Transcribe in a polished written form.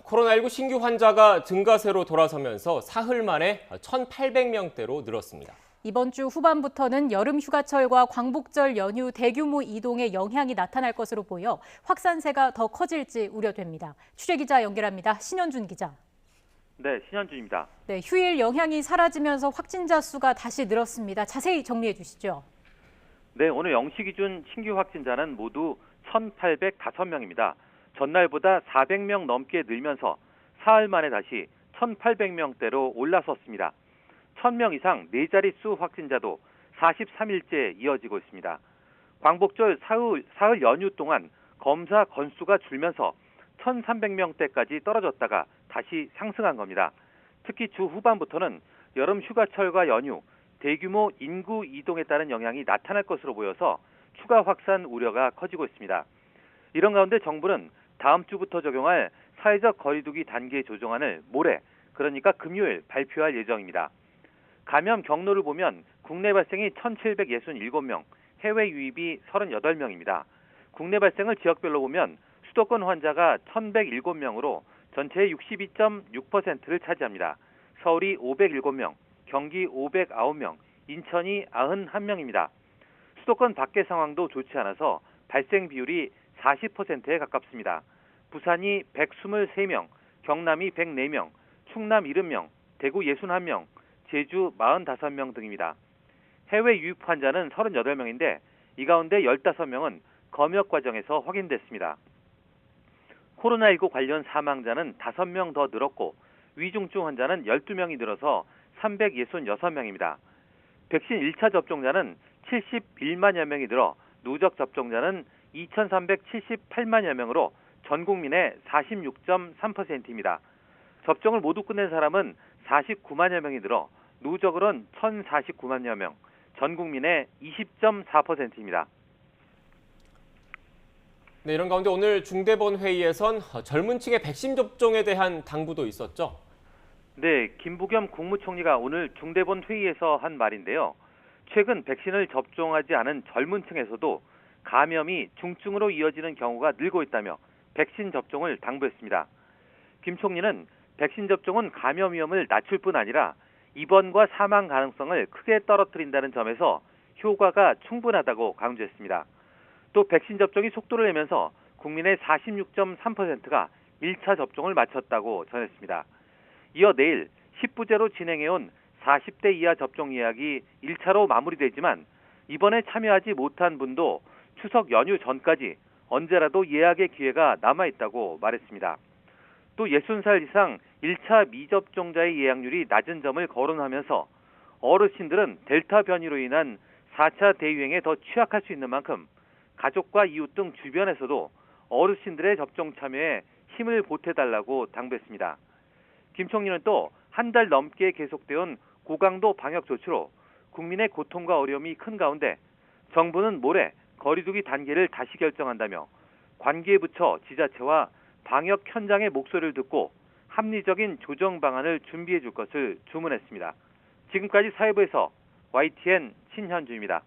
코로나19 신규 환자가 증가세로 돌아서면서 사흘 만에 1,800명대로 늘었습니다. 이번 주 후반부터는 여름 휴가철과 광복절 연휴 대규모 이동에 영향이 나타날 것으로 보여 확산세가 더 커질지 우려됩니다. 취재기자 연결합니다. 신현준 기자. 네, 신현준입니다. 네, 휴일 영향이 사라지면서 확진자 수가 다시 늘었습니다. 자세히 정리해 주시죠. 네, 오늘 0시 기준 신규 확진자는 모두 1,805명입니다. 전날보다 400명 넘게 늘면서 사흘 만에 다시 1,800명대로 올라섰습니다. 1,000명 이상 4자릿수 확진자도 43일째 이어지고 있습니다. 광복절 사흘 연휴 동안 검사 건수가 줄면서 1,300명대까지 떨어졌다가 다시 상승한 겁니다. 특히 주 후반부터는 여름 휴가철과 연휴, 대규모 인구 이동에 따른 영향이 나타날 것으로 보여서 추가 확산 우려가 커지고 있습니다. 이런 가운데 정부는 다음 주부터 적용할 사회적 거리두기 단계 조정안을 모레, 그러니까 금요일 발표할 예정입니다. 감염 경로를 보면 국내 발생이 1,767명, 해외 유입이 38명입니다. 국내 발생을 지역별로 보면 수도권 환자가 1,107명으로 전체의 62.6%를 차지합니다. 서울이 507명, 경기 509명, 인천이 91명입니다. 수도권 밖의 상황도 좋지 않아서 발생 비율이 40%에 가깝습니다. 부산이 123명, 경남이 104명, 충남 70명, 대구 61명, 제주 45명 등입니다. 해외 유입 환자는 38명인데 이 가운데 15명은 검역 과정에서 확인됐습니다. 코로나19 관련 사망자는 5명 더 늘었고 위중증 환자는 12명이 늘어서 366명입니다. 백신 1차 접종자는 71만여 명이 늘어 누적 접종자는 2,378만여 명으로 전 국민의 46.3%입니다. 접종을 모두 끝낸 사람은 49만여 명이 늘어 누적으로는 1,049만여 명, 전 국민의 20.4%입니다. 네, 이런 가운데 오늘 중대본 회의에선 젊은 층의 백신 접종에 대한 당부도 있었죠. 네, 김부겸 국무총리가 오늘 중대본 회의에서 한 말인데요. 최근 백신을 접종하지 않은 젊은 층에서도 감염이 중증으로 이어지는 경우가 늘고 있다며 백신 접종을 당부했습니다. 김 총리는 백신 접종은 감염 위험을 낮출 뿐 아니라 입원과 사망 가능성을 크게 떨어뜨린다는 점에서 효과가 충분하다고 강조했습니다. 또 백신 접종이 속도를 내면서 국민의 46.3%가 1차 접종을 마쳤다고 전했습니다. 이어 내일 10부제로 진행해온 40대 이하 접종 예약이 1차로 마무리되지만 이번에 참여하지 못한 분도 추석 연휴 전까지 언제라도 예약의 기회가 남아있다고 말했습니다. 또 60살 이상 1차 미접종자의 예약률이 낮은 점을 거론하면서 어르신들은 델타 변이로 인한 4차 대유행에 더 취약할 수 있는 만큼 가족과 이웃 등 주변에서도 어르신들의 접종 참여에 힘을 보태달라고 당부했습니다. 김 총리는 또 한 달 넘게 계속되어온 고강도 방역 조치로 국민의 고통과 어려움이 큰 가운데 정부는 모레 거리두기 단계를 다시 결정한다며 관계부처, 지자체와 방역 현장의 목소리를 듣고 합리적인 조정 방안을 준비해 줄 것을 주문했습니다. 지금까지 사회부에서 YTN 신현주입니다.